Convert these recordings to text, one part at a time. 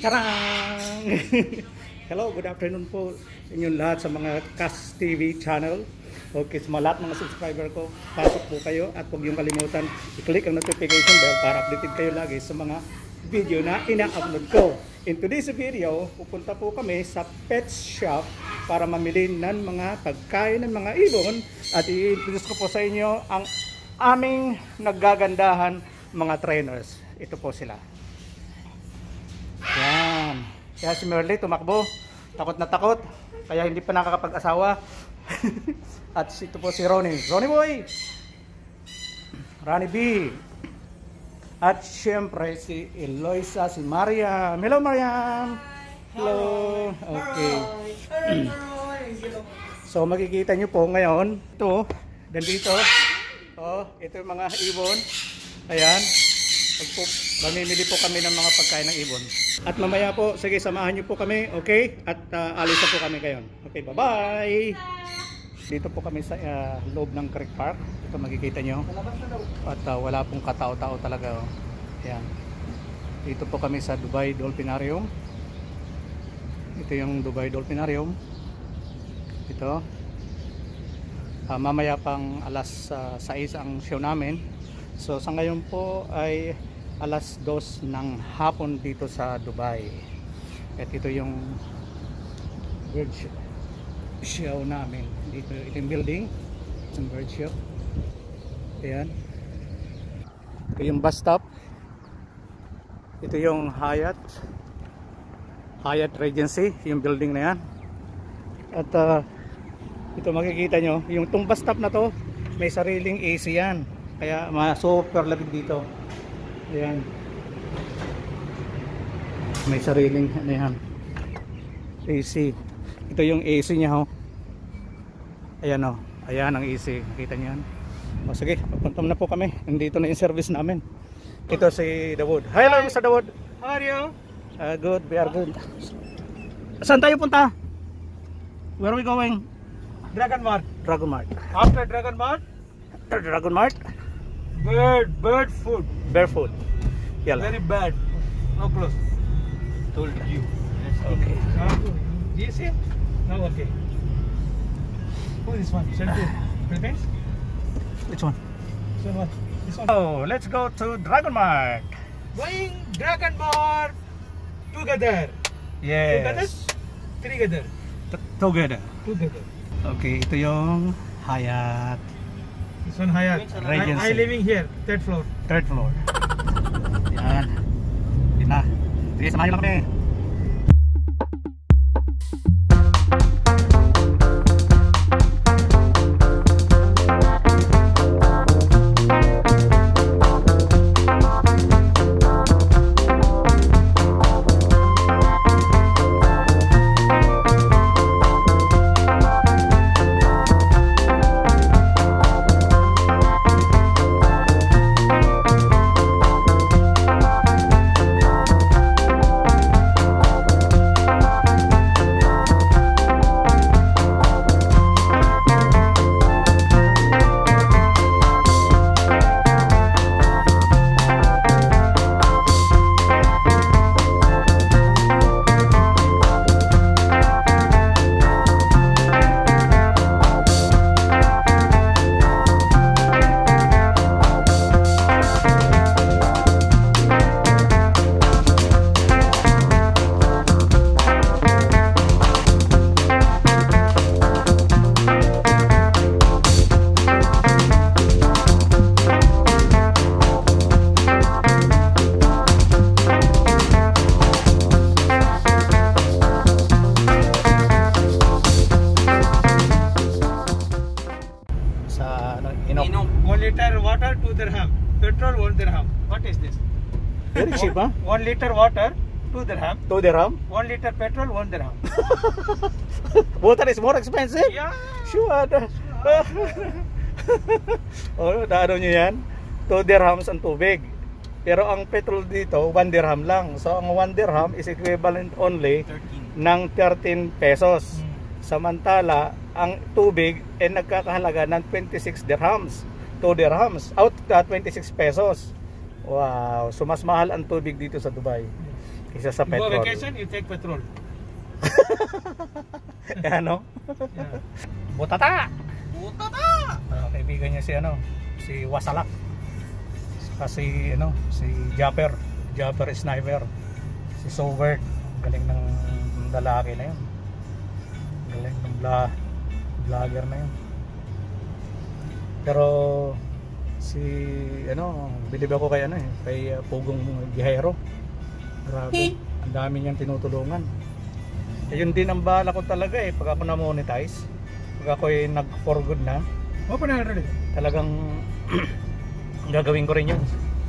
Tarang! Hello, good afternoon po inyong lahat sa mga Kas TV channel. Okay, sa mga lahat mga subscriber ko, pasok po kayo at huwag yung kalimutan i-click ang notification bell para updated kayo lagi sa mga video na ina-upload ko. In today's video, pupunta po kami sa pet shop para mamili ng mga pagkain ng mga ibon at i-introduce ko po sa inyo ang aming nagagandahan mga trainers. Ito po sila. Yan. Kaya si Merly tumakbo. Takot na takot. Kaya hindi pa nakakapag-asawa. At ito po si Ronnie. Ronnie boy! Ronnie B. At syempre si Eloisa, si Mariam. Hello Mariam! Hello! Okay. So makikita nyo po ngayon. Ito. Dito. Oh, ito yung mga ibon. Ayan. Mamimili po kami ng mga pagkain ng ibon. At mamaya po, sige, samahan nyo po kami, okay? At alisa po kami ngayon. Okay, bye-bye! Dito po kami sa loob ng Creek Park. Ito makikita nyo. At wala pong katao-tao talaga. Oh. Ayan. Dito po kami sa Dubai Dolphinarium. Ito yung Dubai Dolphinarium. Ito. Mamaya pang alas 6 ang show namin. So sa ngayon po ay alas 2 ng hapon dito sa Dubai. At ito yung bird show namin. Dito yung building, yung bird show. Ayan. Ito yung bus stop. Ito yung Hyatt Regency, yung building na yan. At ito makikita nyo, yung itong bus stop na to may sariling AC yan. Kaya super labig dito. Ayan. May sariling ano yan, AC. Ito yung AC niya ho. Ayan o. Ayan ang AC. Nakita niyo yan. O sige, papunta na po kami. Nandito na yung service namin. Ito si Dawood. Hi, hello Mr. Dawood. How are you? Good, we are good. Saan tayo punta? Where are we going? Dragon Mart. Dragon Mart. After Dragon Mart, Dragon Mart? bird food. Bear food. Yalla. Very bad. No close. Told you. Okay. Yes, yeah. Now okay. Who is this one? Central Philippines? Which one? This one. This one. Oh, let's go to Dragon Mart. Going Dragon Mart together. Yes. Together. Together. Together. Okay, ito yung Hyatt This one Hyatt. Regency. I living here, third floor. Third floor. Yan. Yan na. Sige, samahan nyo lang kami. Inom. 1 liter water, 2 dirham. Petrol, 1 dirham. What is this? Very cheap, huh? 1 liter water, 2 dirham. 2 dirham. 1 liter petrol, 1 dirham. Water is more expensive? Yeah. Sure. Oh, naano nyo yan? 2 dirhams ang tubig. Pero ang petrol dito, 1 dirham lang. So ang 1 dirham is equivalent only 13. ng 13 pesos. Samantala, ang tubig ay nagkakahalaga ng 26 dirhams. 2 dirhams out 26 pesos. Wow, so mas mahal ang tubig dito sa Dubai. Kaysa sa You go petrol. vacation, you take petrol. Ano? Yeah. Butata! Butata! Kaibigan niya si ano, si Wasalak. Saka si ano, si Japper Sniper. Si Sobert. Galing ng lalaki na yun. Galing ng vlogger na yun. Pero si ano, bilib ako kay ano eh, kay Pugong Gihero. Grabe, ang dami niyang tinutulungan. Yun din ang bala ko talaga eh, pag ako na-monetize, pag ako ay nag-for good na, Open already. talagang gagawin ko rin yun.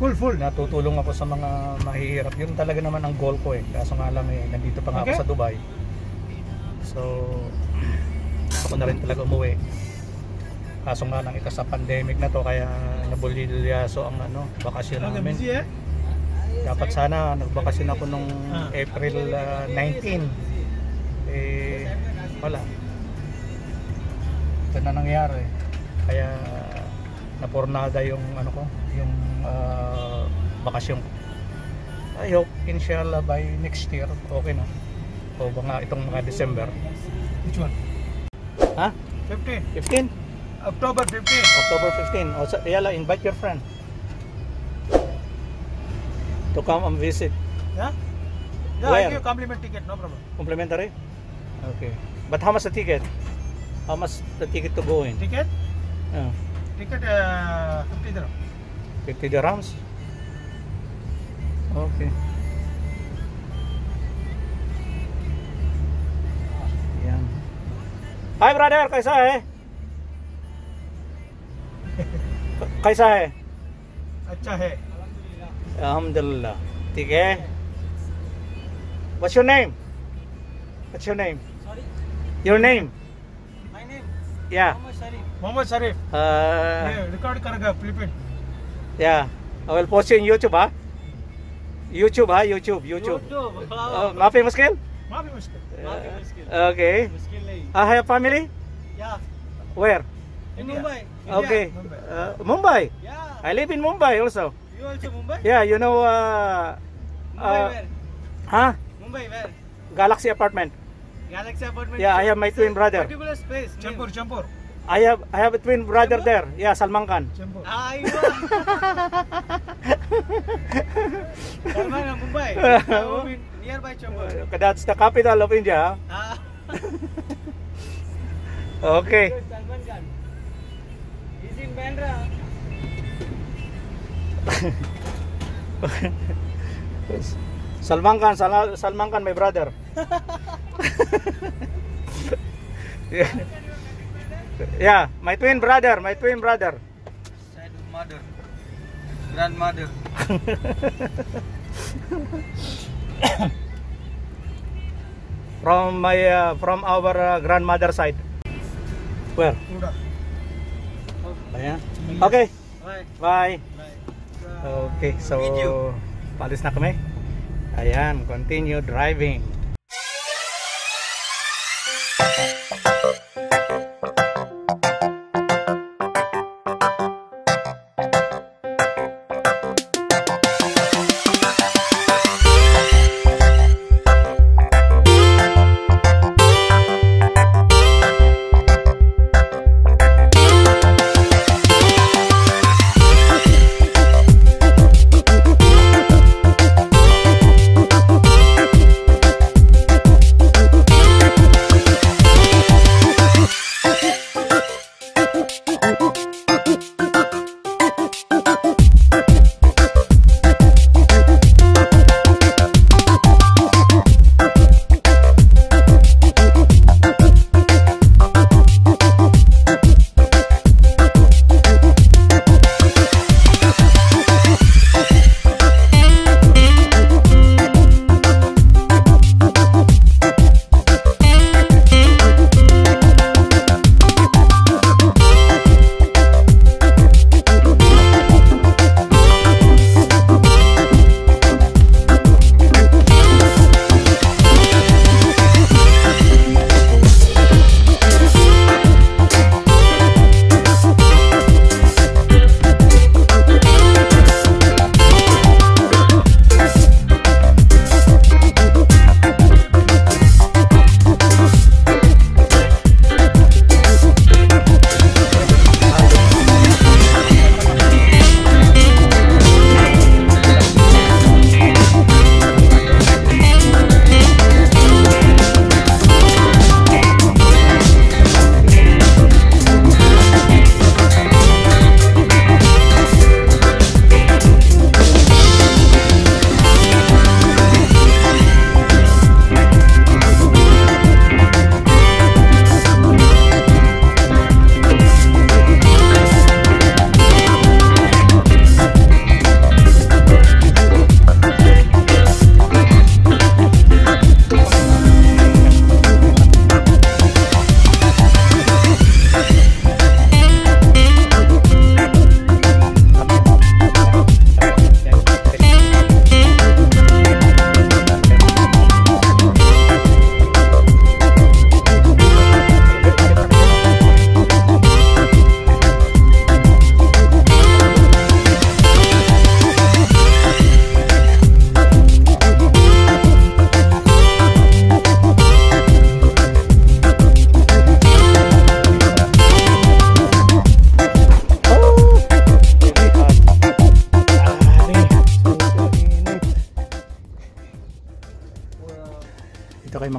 Full. Natutulong ako sa mga mahihirap. Yun talaga naman ang goal ko eh. Kaso nga lang eh, nandito pa nga ako Okay. sa Dubai. So, ako na rin talaga umuwi. Kaso nga lang ito sa pandemic na to, kaya nabulilyaso ang ano, bakasyon namin. Busy eh? Dapat sana nagbakasyon ako nung April 19. Eh, wala. Ito na nangyari. Kaya napornada yung ano ko, yung bakasyon ko. I hope inshallah by next year okay na. O ba nga itong mga December. Which one? Ha? 15. 15? October 15. October 15. O, yala, invite your friend to come and visit. Yeah? Yeah, Where? I give compliment ticket, no problem. Complimentary? Okay. But how much the ticket? How much the ticket to go in? Ticket? Yeah. Ticket 50 dirham. 50 dirhams? Okay. Yan. Hi brother, kaisa hai? Kaisa hai? अच्छा है. Alhamdulillah. ठीक है. What's your name? What's your name? Sorry, Your name? my name Yeah. Muhammad Sharif. Mohammad शरीफ. ये रिकॉर्ड करेगा Philippine. Yeah. I will post you in YouTube, huh? YouTube, huh? YouTube. Mafi muskil? माफी मुश्किल. Mafi muskil. Okay. Muskil nahi. I have family? Yeah. Where? In India. Mumbai. Okay. Mumbai. Mumbai. Yeah. I live in Mumbai also. You also Mumbai? Yeah, you know, Mumbai where? huh? Mumbai where? Galaxy apartment. Galaxy apartment. Yeah, I have my twin brother. Particular space. चंपूर चंपूर I have a twin brother there. Yeah, Salman Khan. चंपूर. Aywa. Salman of Mumbai. I home in nearby Chambur. That's the capital of India. Ah. Okay. Good, Salman Khan. He's in Bandra. Salman Khan, my brother. Yeah, my twin brother. Said mother. Grandmother. From our grandmother side. Where? पूरा. Ayan. Okay. Bye. Bye. Bye. Okay, so Video. palis na kami. Ayan, continue driving.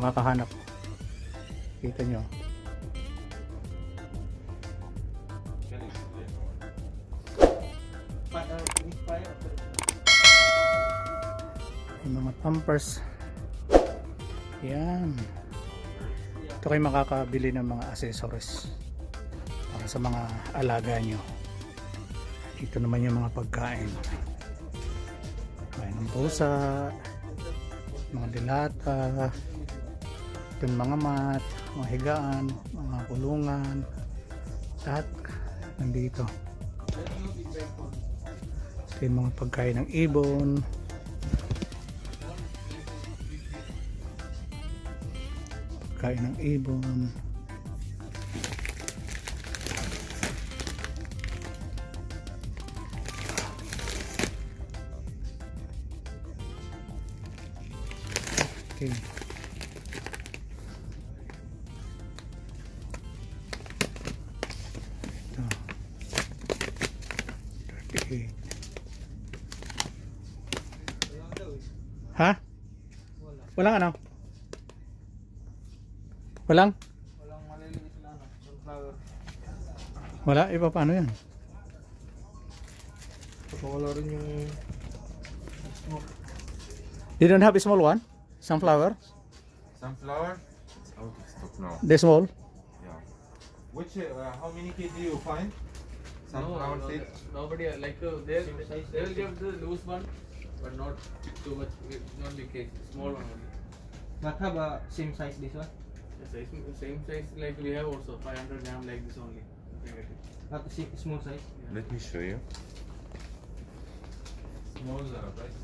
makakahanap. Kita nyo. Yung mga pampers. Yan. Ito kayo makakabili ng mga accessories para sa mga alaga nyo. Ito naman yung mga pagkain. Kain ng pusa, mga dilata, ito yung mga mat, mga higaan, mga kulungan, lahat nandito. Ito yung mga pagkain ng ibon. Pagkain ng ibon. Okay. Ito. 38. Ha? Walang ano? Walang? Walang maliliit na ano, sunflower. Wala? Iba paano yan? Wala rin yung smoke. You don't have a small one? Sunflower? Sunflower? It's out of stock now. The small? Yeah. Which, how many kg you find? Sunflower seeds? Nobody they will give the loose one, but not too much, not big cake, small one only. But have a same size this one? Yes, same size like we have also 500 gram like this only. Not the small size? Let me show you. Small price.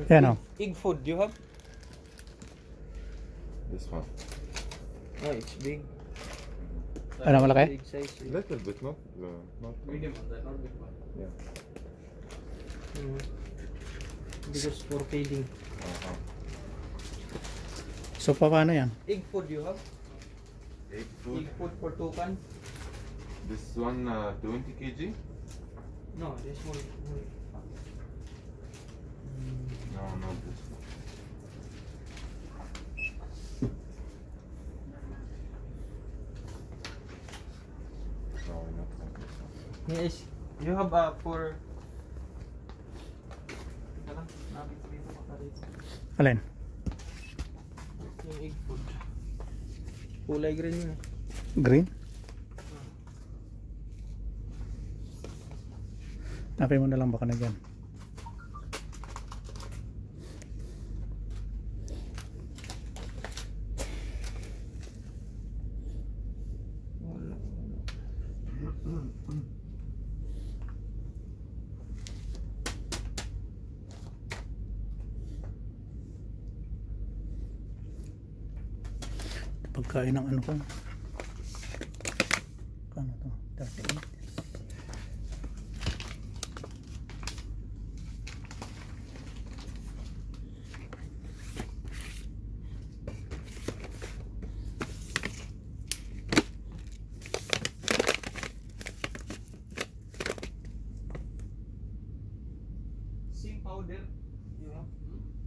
Yan o. Egg food, do you have? This one. Oh, it's big. Ano malaki? Big size. Little bit, no? Not Medium one, that not big one. Yeah. Because for feeding. So paano yan? Egg food, do you have? Egg food. Egg food for 2 can? This one 20 kg? No, this one. No, not this one. No, not like this one. Yes, you have for... Teka lang, nabit ko dito makarito. Alin? Yung egg food. Kulay green yun. Green? Napay mo na lang baka na dyan. Pagkain ng ano ko. Ano to? 38. Sim powder. You have?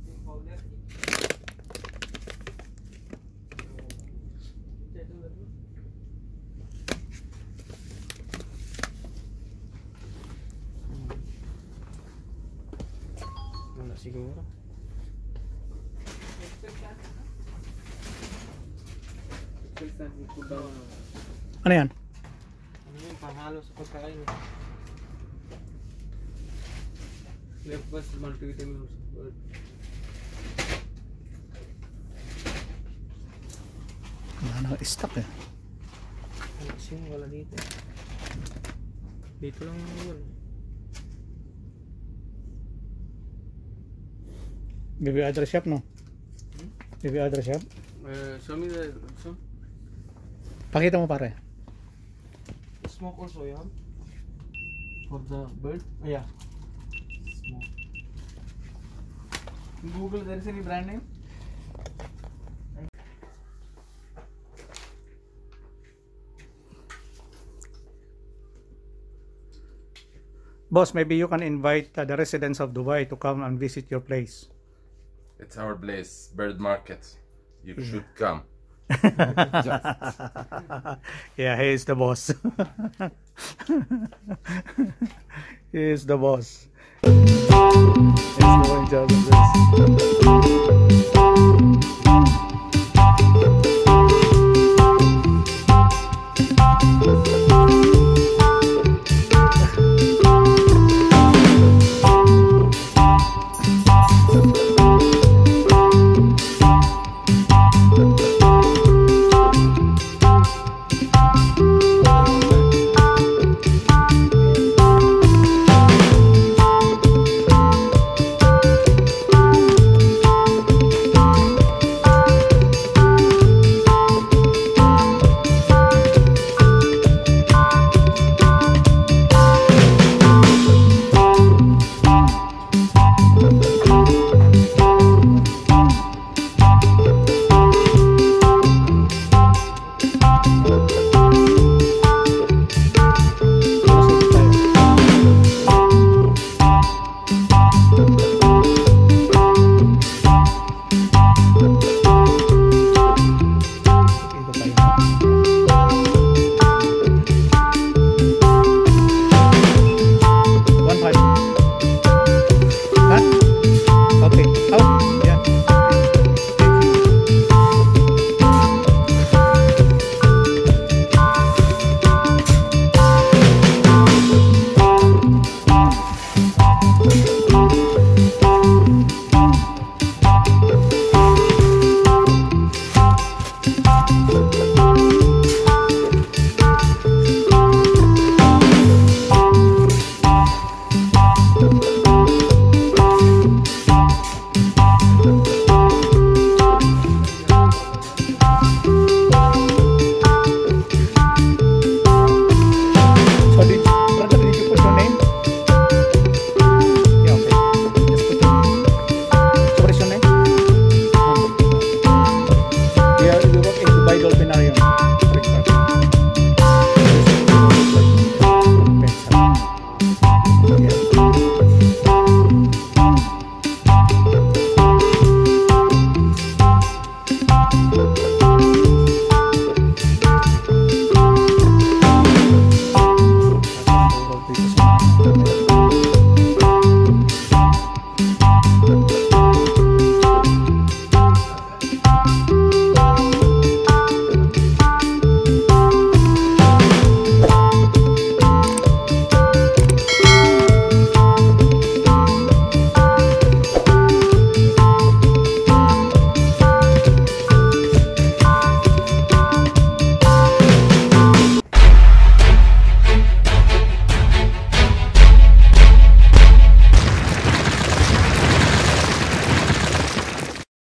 Sim powder. Wala siguro. Ano yan? Ano yun? Panghalo sa pagkain. Left was multivitamins. Wala na stock eh. Ano sim? Wala dito. Dito lang yun. Baby address shop no? Baby address shop? Show me the some. Pakita mo pare. Smoke also, you have? For the bird? Oh, yeah. Smoke. In Google there is any brand name? Boss, maybe you can invite the residents of Dubai to come and visit your place. It's our place, bird market. You should come. Yeah, he is the boss. He is the boss. He's doing just